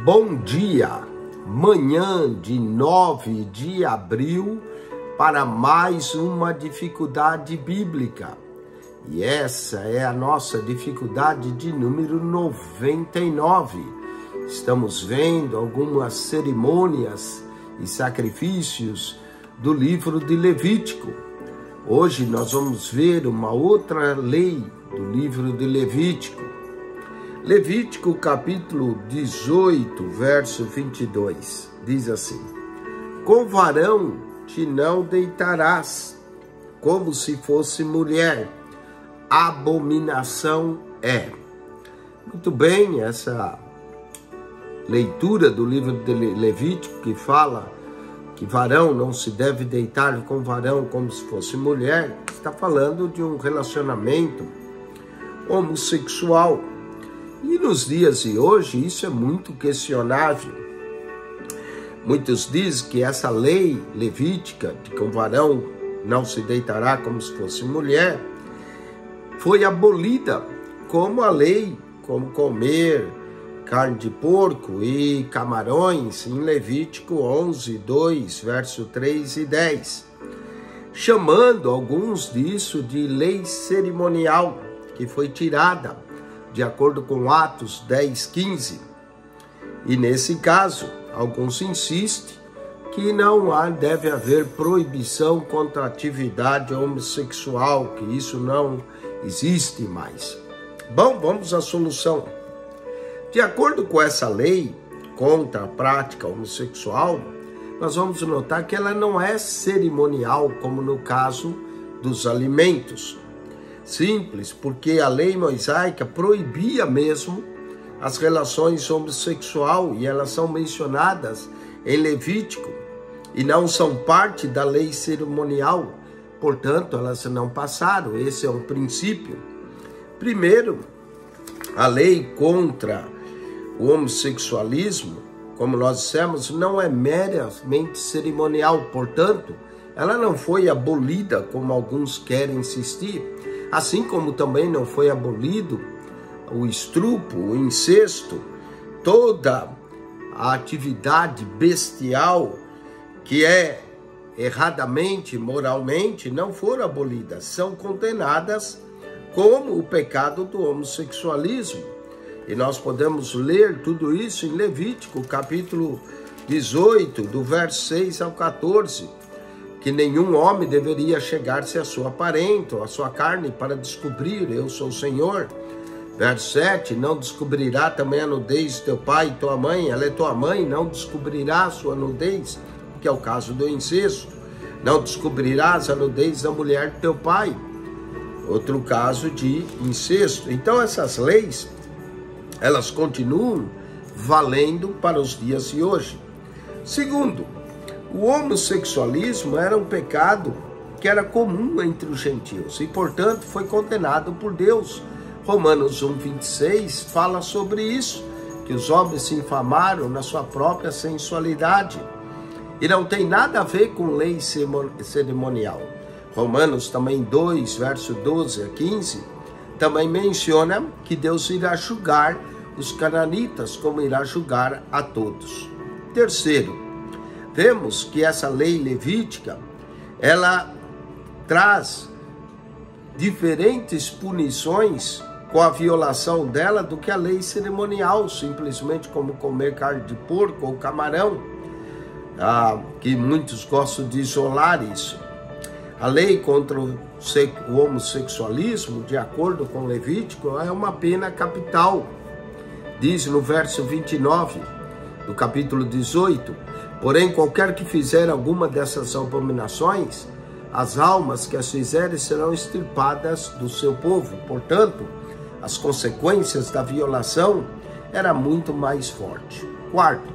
Bom dia, manhã de 9 de abril para mais uma dificuldade bíblica. E essa é a nossa dificuldade de número 99. Estamos vendo algumas cerimônias e sacrifícios do livro de Levítico. Hoje nós vamos ver uma outra lei do livro de Levítico. Levítico capítulo 18, verso 22, diz assim: Com varão te não deitarás, como se fosse mulher, abominação é. Muito bem, essa leitura do livro de Levítico que fala que varão não se deve deitar com varão como se fosse mulher, está falando de um relacionamento homossexual. E nos dias de hoje isso é muito questionável. Muitos dizem que essa lei levítica de que o varão não se deitará como se fosse mulher foi abolida, como a lei, como comer carne de porco e camarões, em Levítico 11, 2, verso 3 e 10, chamando alguns disso de lei cerimonial, que foi tirada de acordo com Atos 10, 15. E nesse caso, alguns insistem que não deve haver proibição contra a atividade homossexual, que isso não existe mais. Bom, vamos à solução. De acordo com essa lei contra a prática homossexual, nós vamos notar que ela não é cerimonial, como no caso dos alimentos. Simples, porque a lei mosaica proibia mesmo as relações homossexuais e elas são mencionadas em Levítico e não são parte da lei cerimonial, portanto elas não passaram. Esse é um princípio. Primeiro, a lei contra o homossexualismo, como nós dissemos, não é meramente cerimonial, portanto ela não foi abolida como alguns querem insistir. Assim como também não foi abolido o estupro, o incesto, toda a atividade bestial que é erradamente, moralmente, não foram abolidas, são condenadas como o pecado do homossexualismo. E nós podemos ler tudo isso em Levítico, capítulo 18, do verso 6 ao 14, que nenhum homem deveria chegar-se a sua parente ou a sua carne para descobrir, eu sou o Senhor. Verso 7, não descobrirá também a nudez de teu pai e tua mãe, ela é tua mãe, não descobrirá a sua nudez, que é o caso do incesto. Não descobrirás a nudez da mulher de teu pai, outro caso de incesto. Então essas leis, elas continuam valendo para os dias de hoje. Segundo, o homossexualismo era um pecado que era comum entre os gentios e, portanto, foi condenado por Deus. Romanos 1, 26 fala sobre isso, que os homens se infamaram na sua própria sensualidade. E não tem nada a ver com lei cerimonial. Romanos também 2, verso 12 a 15, também menciona que Deus irá julgar os cananitas, como irá julgar a todos. Terceiro, vemos que essa lei levítica, ela traz diferentes punições com a violação dela do que a lei cerimonial, simplesmente como comer carne de porco ou camarão, que muitos gostam de isolar isso. A lei contra o homossexualismo, de acordo com Levítico, é uma pena capital. Diz no verso 29 do capítulo 18, porém, qualquer que fizer alguma dessas abominações, as almas que as fizerem serão extirpadas do seu povo. Portanto, as consequências da violação eram muito mais fortes. Quarto,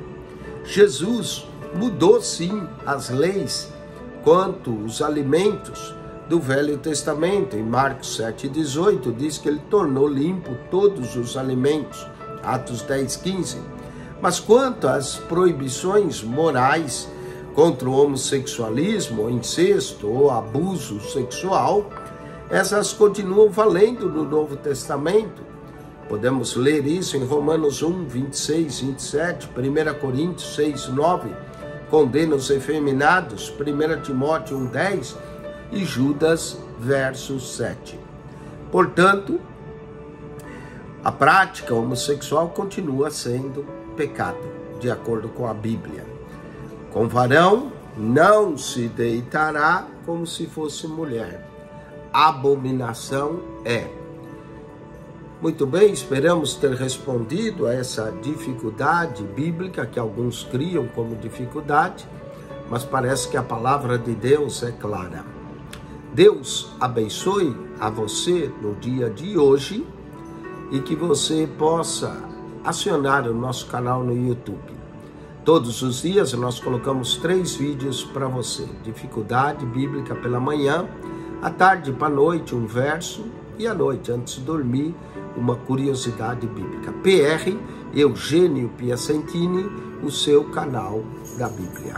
Jesus mudou sim as leis quanto os alimentos do Velho Testamento. Em Marcos 7,18 diz que ele tornou limpo todos os alimentos. Atos 10,15. Mas quanto às proibições morais contra o homossexualismo, o incesto ou abuso sexual, essas continuam valendo no Novo Testamento. Podemos ler isso em Romanos 1, 26, 27, 1 Coríntios 6, 9, condena os efeminados, 1 Timóteo 1, 10 e Judas, verso 7. Portanto, a prática homossexual continua sendo pecado, de acordo com a Bíblia. Com varão não se deitará como se fosse mulher. Abominação é. Muito bem, esperamos ter respondido a essa dificuldade bíblica que alguns criam como dificuldade, mas parece que a palavra de Deus é clara. Deus abençoe a você no dia de hoje e que você possa acionar o nosso canal no YouTube. Todos os dias nós colocamos 3 vídeos para você. Dificuldade bíblica pela manhã, à tarde para a noite um verso e à noite, antes de dormir, uma curiosidade bíblica. PR Eugênio Piacentini, o seu canal da Bíblia.